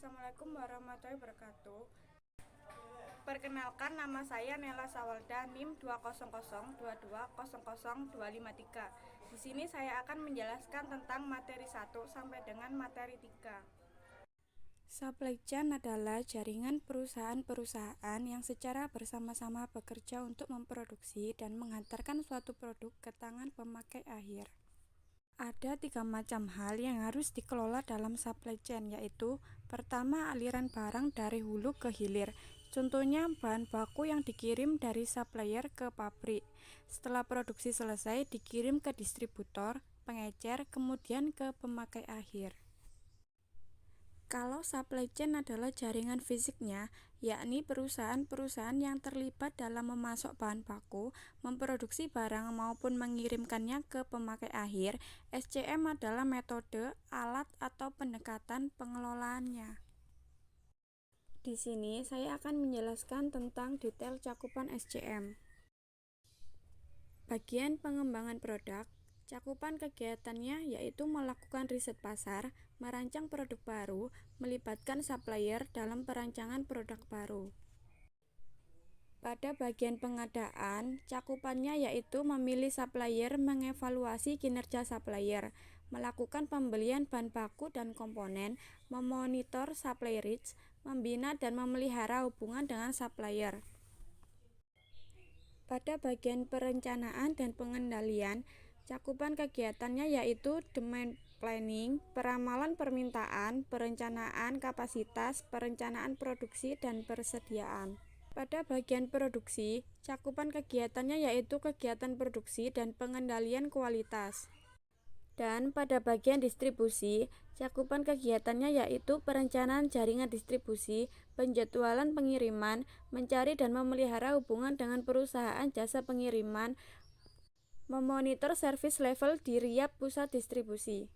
Assalamualaikum warahmatullahi wabarakatuh. Perkenalkan, nama saya Nela Sawalda, NIM 20022000253. Di sini saya akan menjelaskan tentang materi 1 sampai dengan materi 3. Supply chain adalah jaringan perusahaan-perusahaan yang secara bersama-sama bekerja untuk memproduksi dan menghantarkan suatu produk ke tangan pemakai akhir. Ada 3 macam hal yang harus dikelola dalam supply chain, yaitu pertama, aliran barang dari hulu ke hilir. Contohnya bahan baku yang dikirim dari supplier ke pabrik. Setelah produksi selesai, dikirim ke distributor, pengecer, kemudian ke pemakai akhir. Kalau supply chain adalah jaringan fisiknya, yakni perusahaan-perusahaan yang terlibat dalam memasok bahan baku, memproduksi barang maupun mengirimkannya ke pemakai akhir. SCM adalah metode, alat, atau pendekatan pengelolaannya. Di sini saya akan menjelaskan tentang detail cakupan SCM. Bagian pengembangan produk. Cakupan kegiatannya yaitu melakukan riset pasar, merancang produk baru, melibatkan supplier dalam perancangan produk baru. Pada bagian pengadaan, cakupannya yaitu memilih supplier, mengevaluasi kinerja supplier, melakukan pembelian bahan baku dan komponen, memonitor supply risk, membina dan memelihara hubungan dengan supplier. Pada bagian perencanaan dan pengendalian, cakupan kegiatannya yaitu demand planning, peramalan permintaan, perencanaan kapasitas, perencanaan produksi, dan persediaan. Pada bagian produksi, cakupan kegiatannya yaitu kegiatan produksi dan pengendalian kualitas. Dan pada bagian distribusi, cakupan kegiatannya yaitu perencanaan jaringan distribusi, penjadwalan pengiriman, mencari dan memelihara hubungan dengan perusahaan jasa pengiriman, memonitor service level di RIAP pusat distribusi.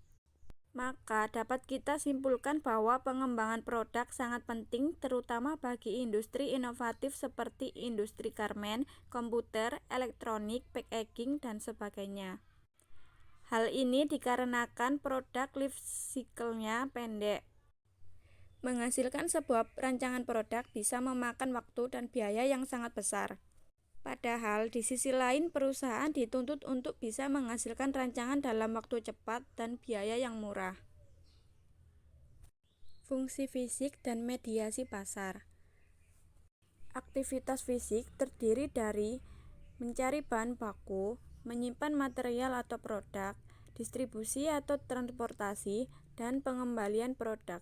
Maka dapat kita simpulkan bahwa pengembangan produk sangat penting terutama bagi industri inovatif seperti industri garmen, komputer, elektronik, packaging, dan sebagainya. Hal ini dikarenakan produk life cycle-nya pendek. Menghasilkan sebuah rancangan produk bisa memakan waktu dan biaya yang sangat besar. Padahal di sisi lain perusahaan dituntut untuk bisa menghasilkan rancangan dalam waktu cepat dan biaya yang murah. Fungsi fisik dan mediasi pasar. Aktivitas fisik terdiri dari mencari bahan baku, menyimpan material atau produk, distribusi atau transportasi, dan pengembalian produk.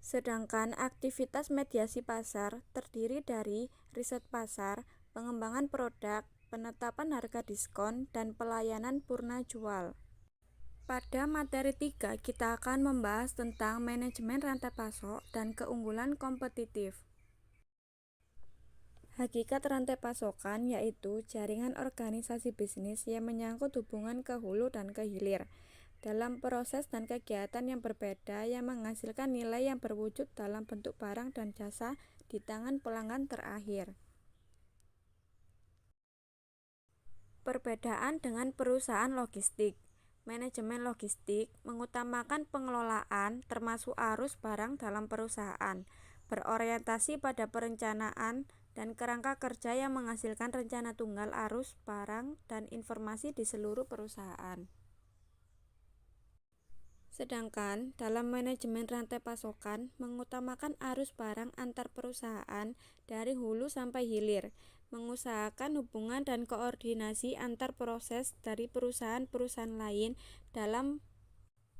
Sedangkan aktivitas mediasi pasar terdiri dari riset pasar, pengembangan produk, penetapan harga diskon, dan pelayanan purna jual. Pada materi 3 kita akan membahas tentang manajemen rantai pasok dan keunggulan kompetitif. Hakikat rantai pasokan yaitu jaringan organisasi bisnis yang menyangkut hubungan ke hulu dan ke hilir dalam proses dan kegiatan yang berbeda yang menghasilkan nilai yang berwujud dalam bentuk barang dan jasa di tangan pelanggan terakhir. Perbedaan dengan perusahaan logistik. Manajemen logistik mengutamakan pengelolaan termasuk arus barang dalam perusahaan, berorientasi pada perencanaan dan kerangka kerja yang menghasilkan rencana tunggal arus barang dan informasi di seluruh perusahaan. Sedangkan dalam manajemen rantai pasokan mengutamakan arus barang antar perusahaan dari hulu sampai hilir, mengusahakan hubungan dan koordinasi antar proses dari perusahaan-perusahaan lain dalam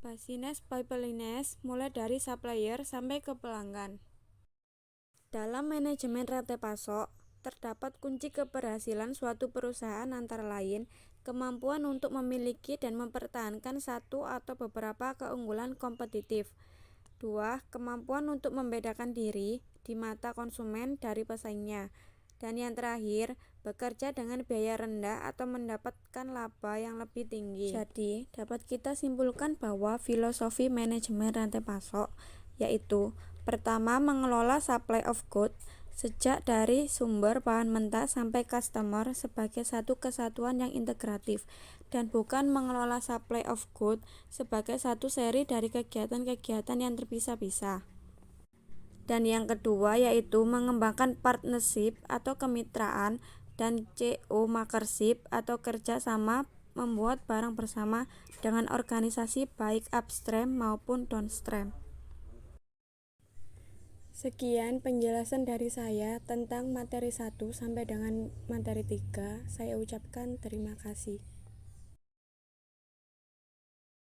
business pipelines mulai dari supplier sampai ke pelanggan. Dalam manajemen rantai pasok, terdapat kunci keberhasilan suatu perusahaan antara lain kemampuan untuk memiliki dan mempertahankan satu atau beberapa keunggulan kompetitif. 2. Kemampuan untuk membedakan diri di mata konsumen dari pesaingnya. Dan yang terakhir, bekerja dengan biaya rendah atau mendapatkan laba yang lebih tinggi. Jadi, dapat kita simpulkan bahwa filosofi manajemen rantai pasok yaitu pertama, mengelola supply of goods sejak dari sumber bahan mentah sampai customer sebagai satu kesatuan yang integratif dan bukan mengelola supply of goods sebagai satu seri dari kegiatan-kegiatan yang terpisah-pisah. Dan yang kedua yaitu mengembangkan partnership atau kemitraan dan co-makership atau kerja sama membuat barang bersama dengan organisasi baik upstream maupun downstream. Sekian penjelasan dari saya tentang materi 1 sampai dengan materi 3. Saya ucapkan terima kasih.